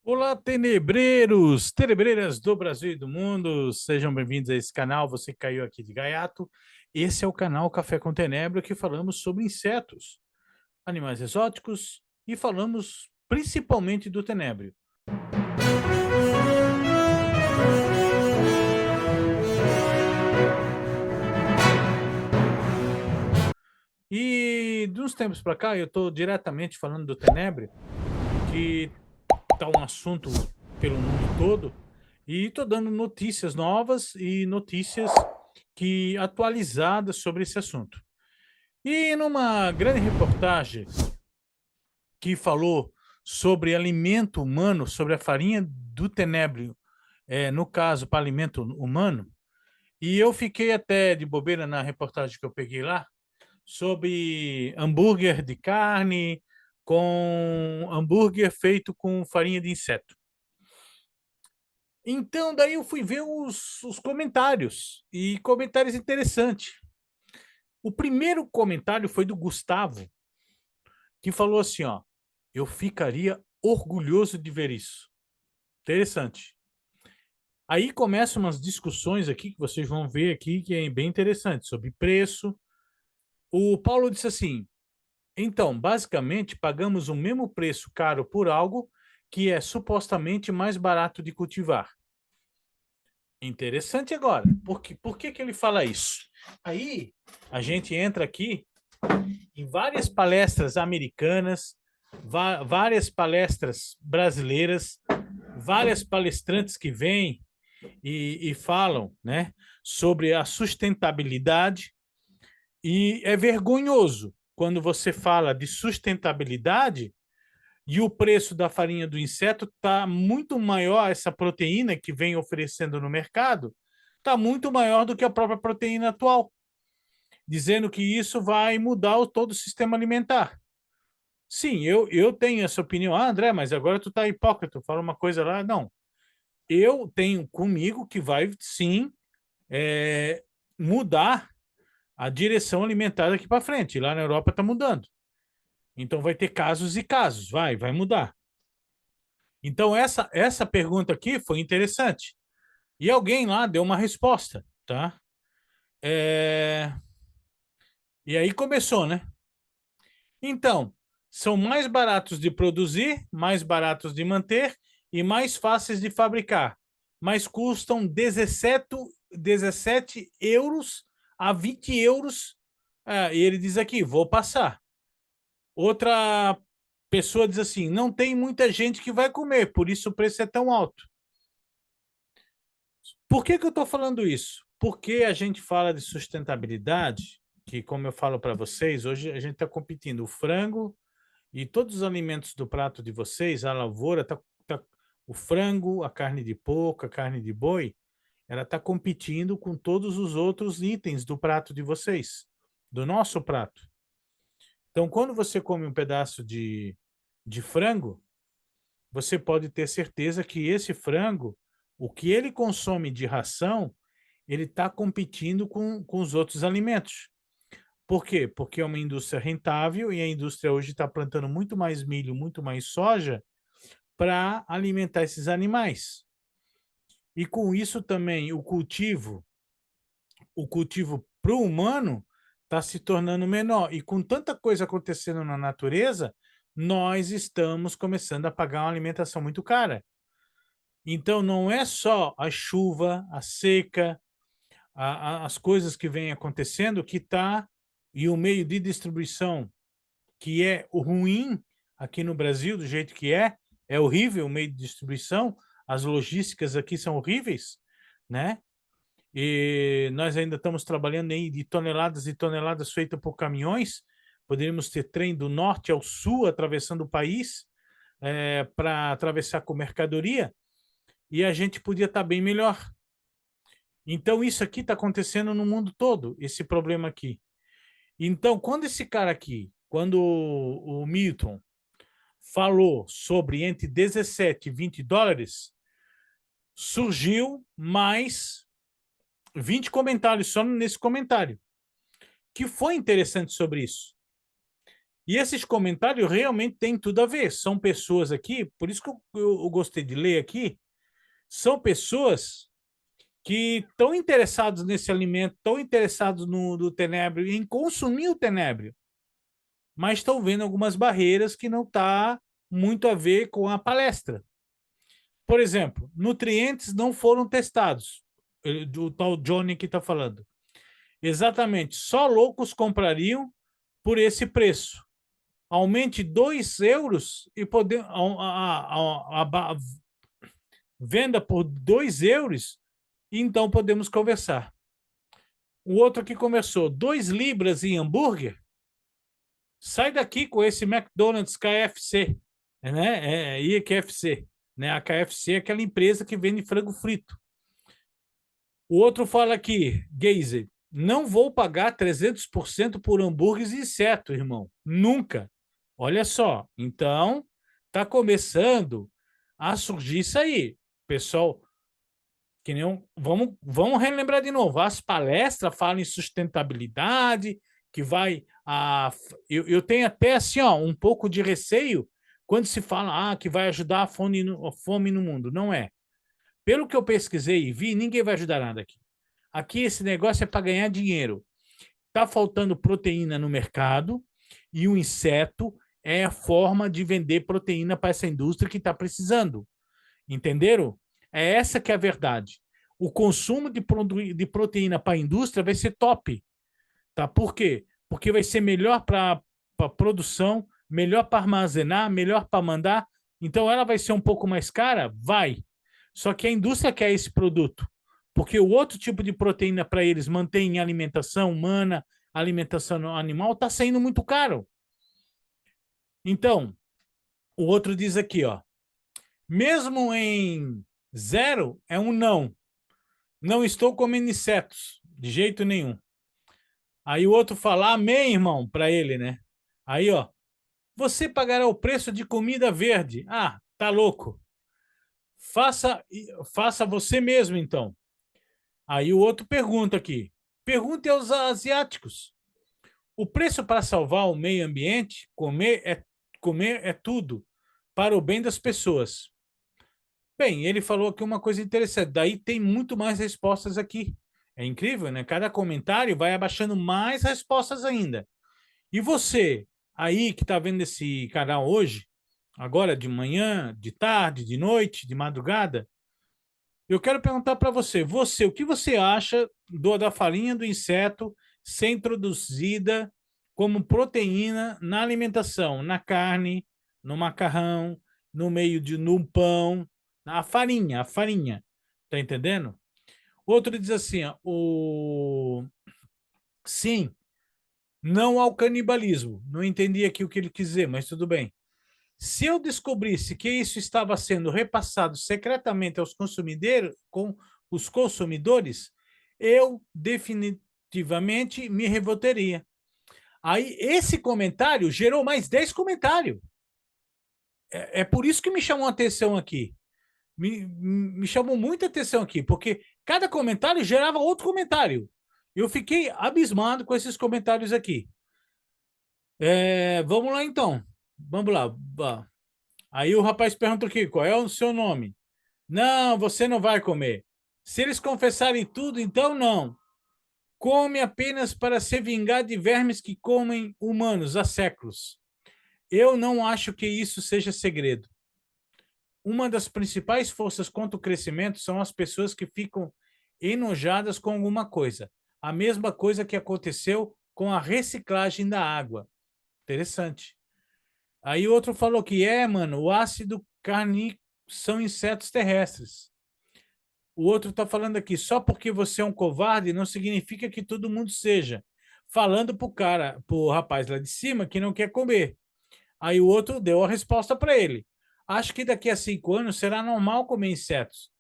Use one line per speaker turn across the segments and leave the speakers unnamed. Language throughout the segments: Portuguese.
Olá, tenebreiros, tenebreiras do Brasil e do mundo, sejam bem-vindos a esse canal. Você que caiu aqui de gaiato. Esse é o canal Café com Tenebro, que falamos sobre insetos, animais exóticos e falamos principalmente do tenebro. E de uns tempos para cá, eu estou diretamente falando do tenebro, que está um assunto pelo mundo todo, e estou dando notícias novas e notícias que atualizadas sobre esse assunto. E numa grande reportagem que falou sobre alimento humano, sobre a farinha do tenebro, no caso, para alimento humano, e eu fiquei até de bobeira na reportagem que eu peguei lá, sobre hambúrguer de carne com hambúrguer feito com farinha de inseto. Então, daí eu fui ver os comentários, e comentários interessantes. O primeiro comentário foi do Gustavo, que falou assim, ó: eu ficaria orgulhoso de ver isso. Interessante. Aí começam umas discussões aqui que vocês vão ver aqui que é bem interessante sobre preço. O Paulo disse assim: então, basicamente, pagamos o mesmo preço caro por algo que é supostamente mais barato de cultivar. Interessante agora. Por que ele fala isso? Aí a gente entra aqui em várias palestras americanas, várias palestras brasileiras, várias palestrantes que vêm e falam, né, sobre a sustentabilidade, e é vergonhoso quando você fala de sustentabilidade e o preço da farinha do inseto está muito maior, essa proteína que vem oferecendo no mercado está muito maior do que a própria proteína atual, dizendo que isso vai mudar todo o sistema alimentar. Sim, eu tenho essa opinião. Ah, André, mas agora tu tá hipócrita, fala uma coisa lá. Não, eu tenho comigo que vai sim é, mudar a direção alimentar daqui para frente. Lá na Europa está mudando. Então vai ter casos e casos, vai mudar. Então essa pergunta aqui foi interessante. E alguém lá deu uma resposta, tá? É... E aí começou, né? Então, são mais baratos de produzir, mais baratos de manter e mais fáceis de fabricar, mas custam 17 euros a 20 euros. E ele diz aqui, vou passar. Outra pessoa diz assim, não tem muita gente que vai comer, por isso o preço é tão alto. Por que eu estou falando isso? Porque a gente fala de sustentabilidade, que como eu falo para vocês, hoje a gente está competindo o frango e todos os alimentos do prato de vocês, a lavoura, o frango, a carne de porco, a carne de boi, ela está competindo com todos os outros itens do prato de vocês, do nosso prato. Então, quando você come um pedaço de frango, você pode ter certeza que esse frango, o que ele consome de ração, ele está competindo com os outros alimentos. Por quê? Porque é uma indústria rentável e a indústria hoje está plantando muito mais milho, muito mais soja para alimentar esses animais. E com isso também o cultivo para o humano está se tornando menor. E com tanta coisa acontecendo na natureza, nós estamos começando a pagar uma alimentação muito cara. Então não é só a chuva, a seca, as coisas que vêm acontecendo que está, e o meio de distribuição que é o ruim aqui no Brasil, do jeito que é horrível o meio de distribuição, as logísticas aqui são horríveis, né? E nós ainda estamos trabalhando aí de toneladas e toneladas feitas por caminhões. Poderíamos ter trem do norte ao sul atravessando o país para atravessar com mercadoria e a gente podia estar bem melhor. Então, isso aqui está acontecendo no mundo todo, esse problema aqui. Então, quando esse cara aqui, quando o Milton falou sobre entre 17 e 20 dólares, surgiu mais 20 comentários só nesse comentário, que foi interessante sobre isso. E esses comentários realmente têm tudo a ver. São pessoas aqui, por isso que eu gostei de ler aqui, são pessoas que estão interessados nesse alimento, estão interessados no tenebro, em consumir o tenebro, mas estão vendo algumas barreiras que não tá muito a ver com a palestra. Por exemplo, nutrientes não foram testados. O tal Johnny que está falando. Exatamente, só loucos comprariam por esse preço. Aumente 2 euros e poder, a venda por 2 euros, e então podemos conversar. O outro que conversou, 2 libras em hambúrguer, sai daqui com esse McDonald's KFC, né? E KFC, né? A KFC é aquela empresa que vende frango frito. O outro fala aqui, Geyser, não vou pagar 300% por hambúrgueres de inseto, irmão. Nunca. Olha só. Então, tá começando a surgir isso aí. Pessoal, que nem vamos relembrar de novo. As palestras falam em sustentabilidade, que vai eu tenho até assim, ó, um pouco de receio quando se fala que vai ajudar a fome no mundo. Não é. Pelo que eu pesquisei e vi, ninguém vai ajudar nada aqui. Aqui esse negócio é para ganhar dinheiro. Está faltando proteína no mercado e o inseto é a forma de vender proteína para essa indústria que está precisando. Entenderam? É essa que é a verdade. O consumo de proteína para a indústria vai ser top. Tá? Por quê? Porque vai ser melhor para a produção, melhor para armazenar, melhor para mandar. Então ela vai ser um pouco mais cara? Vai. Só que a indústria quer esse produto, porque o outro tipo de proteína para eles manter em alimentação humana, alimentação animal, está saindo muito caro. Então, o outro diz aqui, ó, mesmo em 0 é um não. Não estou comendo insetos, de jeito nenhum. Aí o outro fala, amém, irmão, para ele, né? Aí, ó, você pagará o preço de comida verde. Ah, tá louco. Faça você mesmo, então. Aí o outro pergunta aqui. Pergunte aos asiáticos. O preço para salvar o meio ambiente, comer é tudo, para o bem das pessoas. Bem, ele falou aqui uma coisa interessante. Daí tem muito mais respostas aqui. É incrível, né? Cada comentário vai abaixando mais respostas ainda. E você, aí que está vendo esse canal hoje, agora de manhã, de tarde, de noite, de madrugada, eu quero perguntar para você, o que você acha da farinha do inseto ser introduzida como proteína na alimentação, na carne, no macarrão, no pão, a farinha, tá entendendo? Outro diz assim, ó, sim, não ao canibalismo. Não entendi aqui o que ele quis dizer, mas tudo bem. Se eu descobrisse que isso estava sendo repassado secretamente com os consumidores, eu definitivamente me revoltaria. Aí, esse comentário gerou mais 10 comentários. É por isso que me chamou a atenção aqui. Me chamou muita atenção aqui, porque cada comentário gerava outro comentário. Eu fiquei abismado com esses comentários aqui. Vamos lá, então. Vamos lá. Aí o rapaz pergunta aqui, qual é o seu nome? Não, você não vai comer. Se eles confessarem tudo, então não. Come apenas para se vingar de vermes que comem humanos há séculos. Eu não acho que isso seja segredo. Uma das principais forças contra o crescimento são as pessoas que ficam enojadas com alguma coisa. A mesma coisa que aconteceu com a reciclagem da água. Interessante. Aí outro falou que mano, o ácido carnícola são insetos terrestres. O outro está falando aqui, só porque você é um covarde não significa que todo mundo seja. Falando pro rapaz lá de cima que não quer comer. Aí o outro deu a resposta para ele. Acho que daqui a 5 anos será normal comer insetos.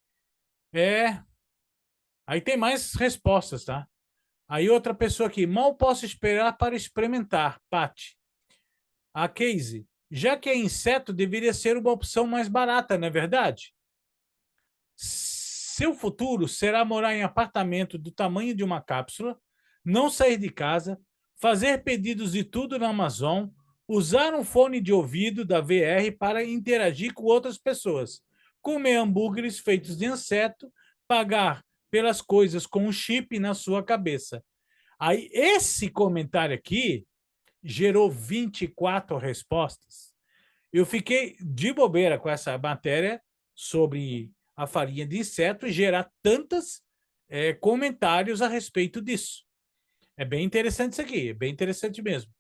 Aí tem mais respostas, tá? Aí outra pessoa aqui, mal posso esperar para experimentar, Pati. A Casey, já que é inseto, deveria ser uma opção mais barata, não é verdade? Seu futuro será morar em apartamento do tamanho de uma cápsula, não sair de casa, fazer pedidos de tudo na Amazon, Usar um fone de ouvido da VR para interagir com outras pessoas. Comer hambúrgueres feitos de inseto. Pagar pelas coisas com um chip na sua cabeça. Aí, esse comentário aqui gerou 24 respostas. Eu fiquei de bobeira com essa matéria sobre a farinha de inseto e gerar tantos comentários a respeito disso. É bem interessante isso aqui, é bem interessante mesmo.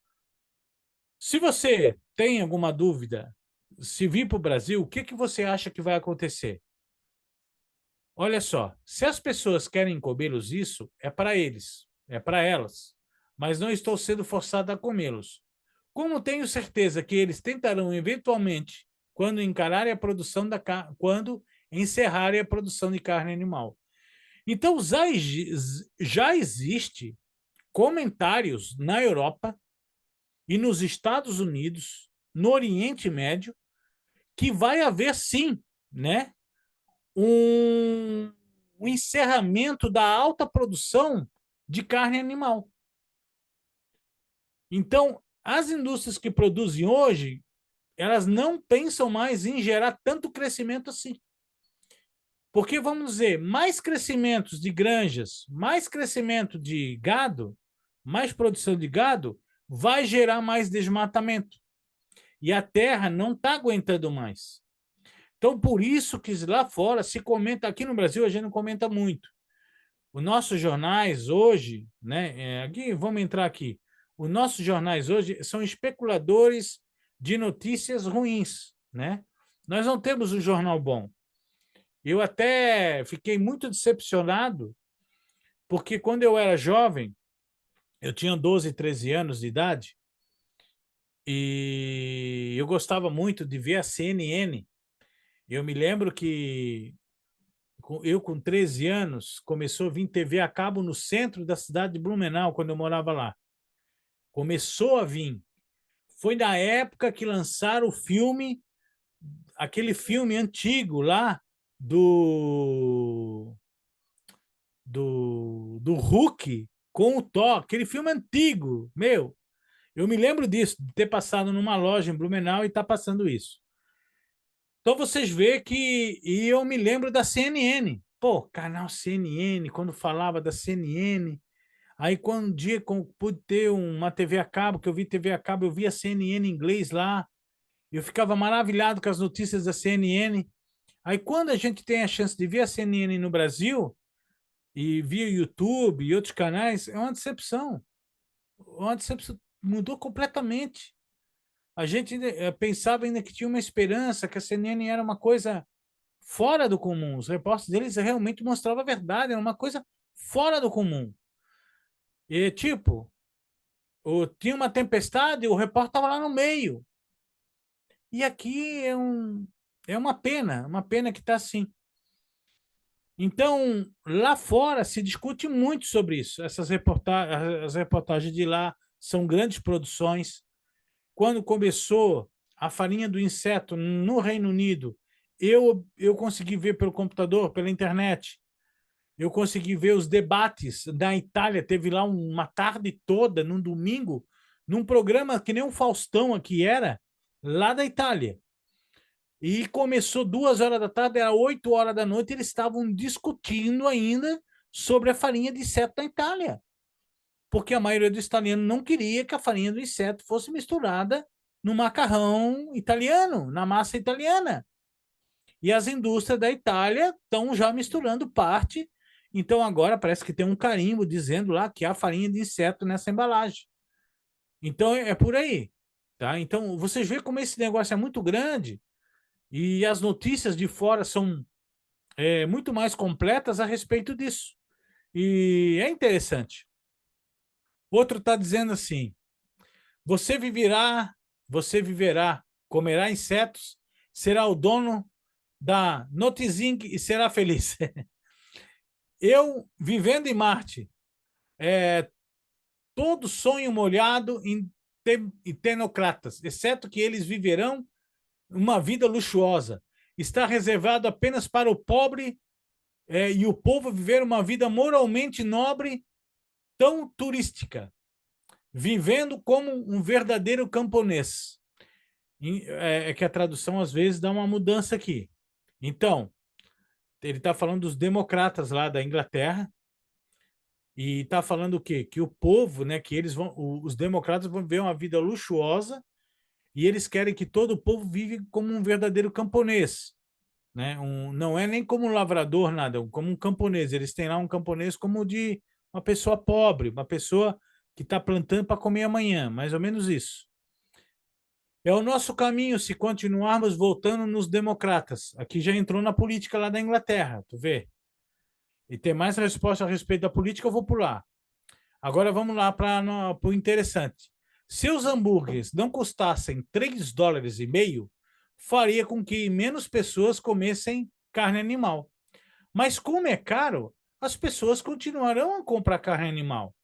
Se você tem alguma dúvida, se vir para o Brasil, o que você acha que vai acontecer? Olha só, se as pessoas querem comê-los, isso é para eles, é para elas, mas não estou sendo forçado a comê-los. Como tenho certeza que eles tentarão eventualmente quando encararem a produção quando encerrarem a produção de carne animal. Então já existe comentários na Europa e nos Estados Unidos, no Oriente Médio, que vai haver sim, né, um encerramento da alta produção de carne animal. Então, as indústrias que produzem hoje, elas não pensam mais em gerar tanto crescimento assim. Porque, vamos dizer, mais crescimentos de granjas, mais crescimento de gado, mais produção de gado, vai gerar mais desmatamento. E a terra não está aguentando mais. Então, por isso que lá fora se comenta, aqui no Brasil a gente não comenta muito. Os nossos jornais hoje, né? Aqui, vamos entrar aqui. Os nossos jornais hoje são especuladores de notícias ruins, né? Nós não temos um jornal bom. Eu até fiquei muito decepcionado, porque quando eu era jovem, eu tinha 12, 13 anos de idade, e eu gostava muito de ver a CNN. Eu me lembro que eu, com 13 anos, começou a vir TV a cabo no centro da cidade de Blumenau, quando eu morava lá. Começou a vir. Foi na época que lançaram o filme, aquele filme antigo lá do Hulk com o Thor, aquele filme antigo, meu. Eu me lembro disso, de ter passado numa loja em Blumenau e estar passando isso. Então vocês veem que. E eu me lembro da CNN. Pô, canal CNN, quando falava da CNN. Aí, quando um dia pude ter uma TV a cabo, que eu vi TV a cabo, eu vi a CNN em inglês lá. Eu ficava maravilhado com as notícias da CNN. Aí, quando a gente tem a chance de ver a CNN no Brasil, e via YouTube e outros canais, é uma decepção. Uma decepção. Mudou completamente. A gente pensava ainda que tinha uma esperança, que a CNN era uma coisa fora do comum. Os repórteres deles realmente mostravam a verdade, era uma coisa fora do comum. E, tipo, tinha uma tempestade, o repórter estava lá no meio. E aqui é uma pena que está assim. Então, lá fora se discute muito sobre isso. As reportagens de lá são grandes produções. Quando começou a farinha do inseto no Reino Unido, eu consegui ver pelo computador, pela internet. Eu consegui ver os debates da Itália. Teve lá uma tarde toda, num domingo, num programa que nem um Faustão aqui era, lá da Itália. E começou 2 horas da tarde, era 8 horas da noite, eles estavam discutindo ainda sobre a farinha de inseto na Itália. Porque a maioria dos italianos não queria que a farinha do inseto fosse misturada no macarrão italiano, na massa italiana. E as indústrias da Itália estão já misturando parte. Então agora parece que tem um carimbo dizendo lá que há farinha de inseto nessa embalagem. Então é por aí. Tá? Então vocês veem como esse negócio é muito grande. E as notícias de fora são muito mais completas a respeito disso. E é interessante. Outro está dizendo assim: você viverá, comerá insetos, será o dono da Notizing e será feliz. Eu, vivendo em Marte, todo sonho molhado em tenocratas, exceto que eles viverão uma vida luxuosa. Está reservado apenas para o pobre e o povo viver uma vida moralmente nobre, tão turística. vivendo como um verdadeiro camponês. É que a tradução às vezes dá uma mudança aqui. Então, ele está falando dos democratas lá da Inglaterra e está falando o quê? Que o povo, né, que eles vão, os democratas vão viver uma vida luxuosa e eles querem que todo o povo vive como um verdadeiro camponês, né? Não é nem como um lavrador, nada, como um camponês. Eles têm lá um camponês como de uma pessoa pobre, uma pessoa que está plantando para comer amanhã, mais ou menos isso. É o nosso caminho se continuarmos voltando nos democratas. Aqui já entrou na política lá da Inglaterra, tu vê? E tem mais resposta a respeito da política, eu vou pular. Agora vamos lá para o interessante. Se os hambúrgueres não custassem 3 dólares e meio, faria com que menos pessoas comessem carne animal. Mas como é caro, as pessoas continuarão a comprar carne animal.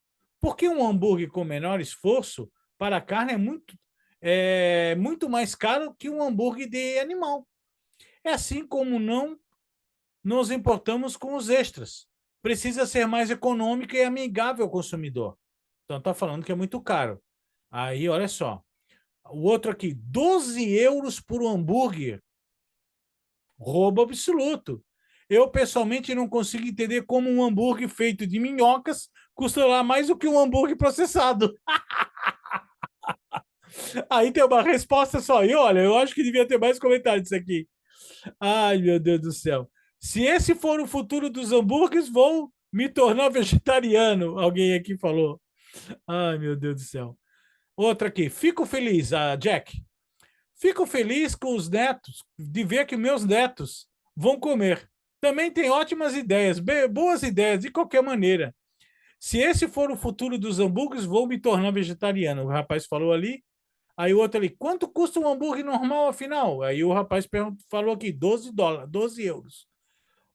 Porque um hambúrguer com menor esforço para a carne é muito mais caro que um hambúrguer de animal. É assim como não nos importamos com os extras. Precisa ser mais econômico e amigável ao consumidor. Então está falando que é muito caro. Aí, olha só. O outro aqui, 12 euros por um hambúrguer. Roubo absoluto. Eu, pessoalmente, não consigo entender como um hambúrguer feito de minhocas custa lá mais do que um hambúrguer processado. Aí tem uma resposta só. E olha, eu acho que devia ter mais comentários disso aqui. Ai, meu Deus do céu. Se esse for o futuro dos hambúrgueres, vou me tornar vegetariano. Alguém aqui falou. Ai, meu Deus do céu. Outra aqui. Fico feliz, Jack. Fico feliz com os netos, de ver que meus netos vão comer. Também tem ótimas ideias, boas ideias, de qualquer maneira. Se esse for o futuro dos hambúrgueres, vou me tornar vegetariano. O rapaz falou ali. Aí o outro ali, quanto custa um hambúrguer normal, afinal? Aí o rapaz falou aqui, 12 dólares, 12 euros.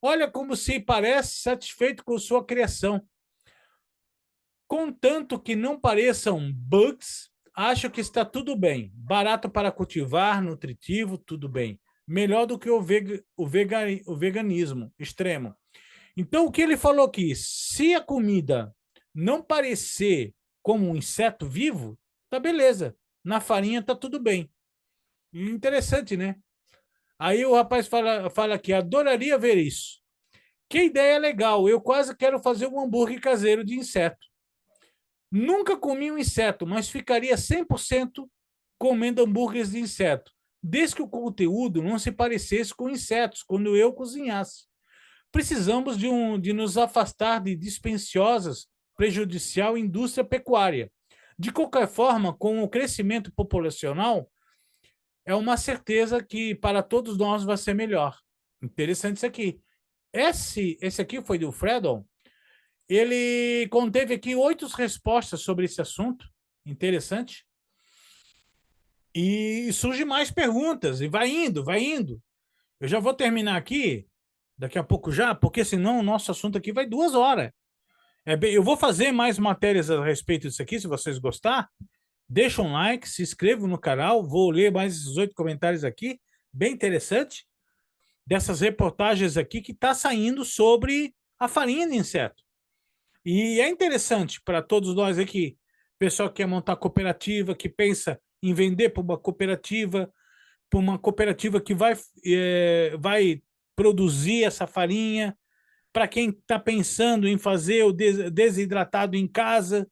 Olha como se parece satisfeito com sua criação. Contanto que não pareçam bugs, acho que está tudo bem. Barato para cultivar, nutritivo, tudo bem. Melhor do que o veganismo extremo. Então, o que ele falou aqui? Se a comida não parecer como um inseto vivo, tá beleza. Na farinha tá tudo bem. Interessante, né? Aí o rapaz fala aqui, adoraria ver isso. Que ideia legal, eu quase quero fazer um hambúrguer caseiro de inseto. Nunca comi um inseto, mas ficaria 100% comendo hambúrgueres de inseto, desde que o conteúdo não se parecesse com insetos quando eu cozinhasse. Precisamos de nos afastar de dispensiosas, prejudicial indústria pecuária. De qualquer forma, com o crescimento populacional, é uma certeza que para todos nós vai ser melhor. Interessante isso aqui. Esse aqui foi do Fredon. Ele conteve aqui 8 respostas sobre esse assunto. Interessante. E surgem mais perguntas. E vai indo, vai indo. Eu já vou terminar aqui, daqui a pouco já, porque senão o nosso assunto aqui vai 2 horas. Eu vou fazer mais matérias a respeito disso aqui, se vocês gostar. Deixa um like, se inscreva no canal. Vou ler mais esses 8 comentários aqui. Bem interessante. Dessas reportagens aqui que está saindo sobre a farinha de inseto. E é interessante para todos nós aqui, pessoal que quer montar cooperativa, que pensa em vender para uma cooperativa que vai produzir essa farinha, para quem está pensando em fazer o desidratado em casa.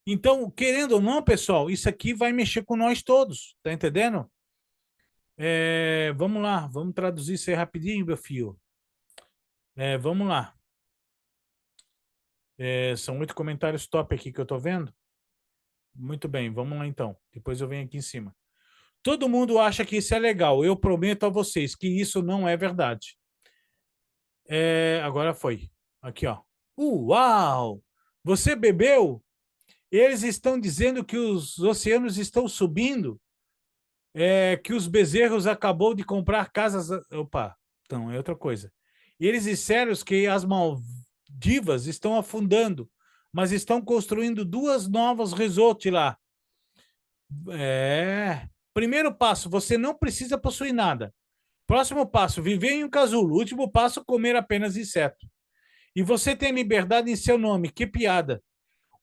Então, querendo ou não, pessoal, isso aqui vai mexer com nós todos, tá entendendo? Vamos lá, vamos traduzir isso aí rapidinho, meu filho. Vamos lá. São 8 comentários top aqui que eu estou vendo. Muito bem, vamos lá então. Depois eu venho aqui em cima. Todo mundo acha que isso é legal. Eu prometo a vocês que isso não é verdade. Agora foi. Aqui, ó. Uau! Você bebeu? Eles estão dizendo que os oceanos estão subindo, que os bezerros acabou de comprar casas. Opa, então é outra coisa. Eles disseram que as Maldivas estão afundando, mas estão construindo 2 novos resorts lá. Primeiro passo, você não precisa possuir nada. Próximo passo, viver em um casulo. Último passo, comer apenas inseto. E você tem liberdade em seu nome. Que piada.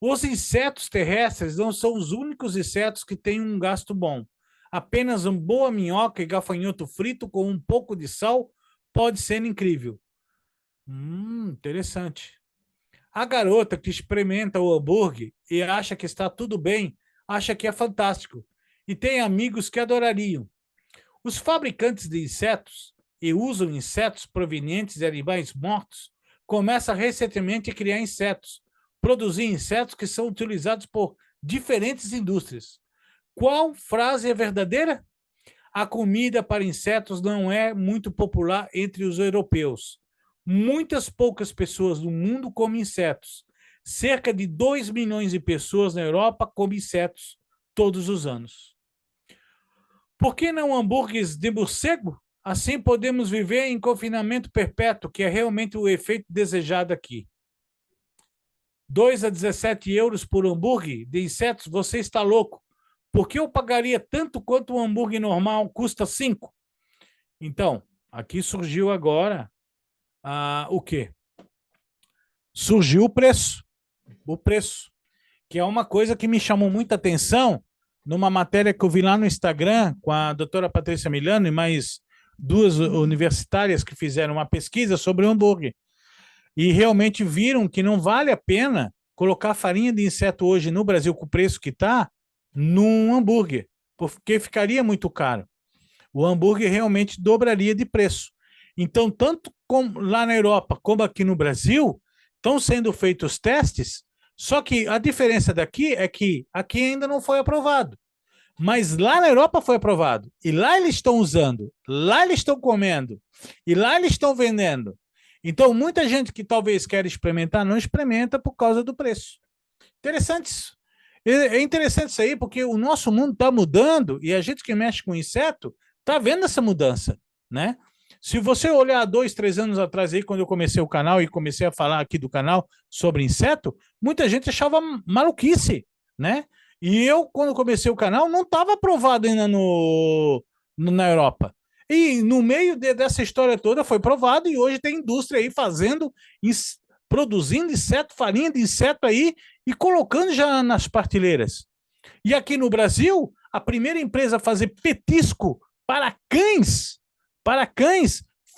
Os insetos terrestres não são os únicos insetos que têm um gasto bom. Apenas uma boa minhoca e gafanhoto frito com um pouco de sal pode ser incrível. Interessante. A garota que experimenta o hambúrguer e acha que está tudo bem, acha que é fantástico. E tem amigos que adorariam. Os fabricantes de insetos e usam insetos provenientes de animais mortos começam recentemente a criar insetos, produzir insetos que são utilizados por diferentes indústrias. Qual frase é verdadeira? A comida para insetos não é muito popular entre os europeus. Muitas poucas pessoas no mundo comem insetos. Cerca de 2 milhões de pessoas na Europa comem insetos todos os anos. Por que não hambúrgueres de morcego? Assim podemos viver em confinamento perpétuo, que é realmente o efeito desejado aqui. 2 a 17 euros por hambúrguer de insetos, você está louco. Por que eu pagaria tanto quanto um hambúrguer normal custa 5? Então, aqui surgiu agora o quê? Surgiu o preço, que é uma coisa que me chamou muita atenção numa matéria que eu vi lá no Instagram com a doutora Patrícia Milano e mais duas universitárias que fizeram uma pesquisa sobre o hambúrguer. E realmente viram que não vale a pena colocar farinha de inseto hoje no Brasil com o preço que está num hambúrguer, porque ficaria muito caro. O hambúrguer realmente dobraria de preço. Então, tanto como lá na Europa como aqui no Brasil, estão sendo feitos testes, só que a diferença daqui é que aqui ainda não foi aprovado. Mas lá na Europa foi aprovado. E lá eles estão usando, lá eles estão comendo, e lá eles estão vendendo. Então, muita gente que talvez quer experimentar, não experimenta por causa do preço. Interessante isso. É interessante isso aí, porque o nosso mundo está mudando e a gente que mexe com inseto está vendo essa mudança, né? Se você olhar 2, 3 anos atrás aí, quando eu comecei o canal e comecei a falar aqui do canal sobre inseto, muita gente achava maluquice, né? E eu, quando comecei o canal, não estava aprovado ainda na Europa. E no meio dessa história toda foi provado e hoje tem indústria aí produzindo inseto, farinha de inseto aí e colocando já nas prateleras. E aqui no Brasil, a primeira empresa a fazer petisco para cães,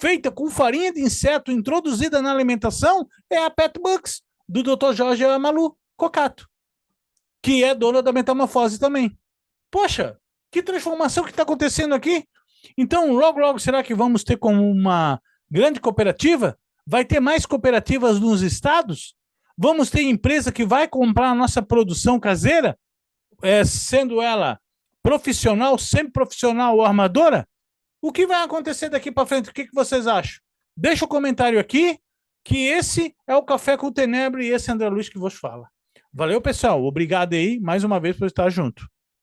feita com farinha de inseto introduzida na alimentação, é a Pet Bugs, do Dr. Jorge Amalu Cocato, que é dona da Metamorfose também. Poxa, que transformação que está acontecendo aqui? Então, logo, logo, será que vamos ter como uma grande cooperativa? Vai ter mais cooperativas nos estados? Vamos ter empresa que vai comprar a nossa produção caseira, sendo ela profissional, semi-profissional ou armadora? O que vai acontecer daqui para frente? O que vocês acham? Deixa o comentário aqui, que esse é o Café com Tenebre e esse é André Luiz que vos fala. Valeu, pessoal. Obrigado aí, mais uma vez, por estar junto.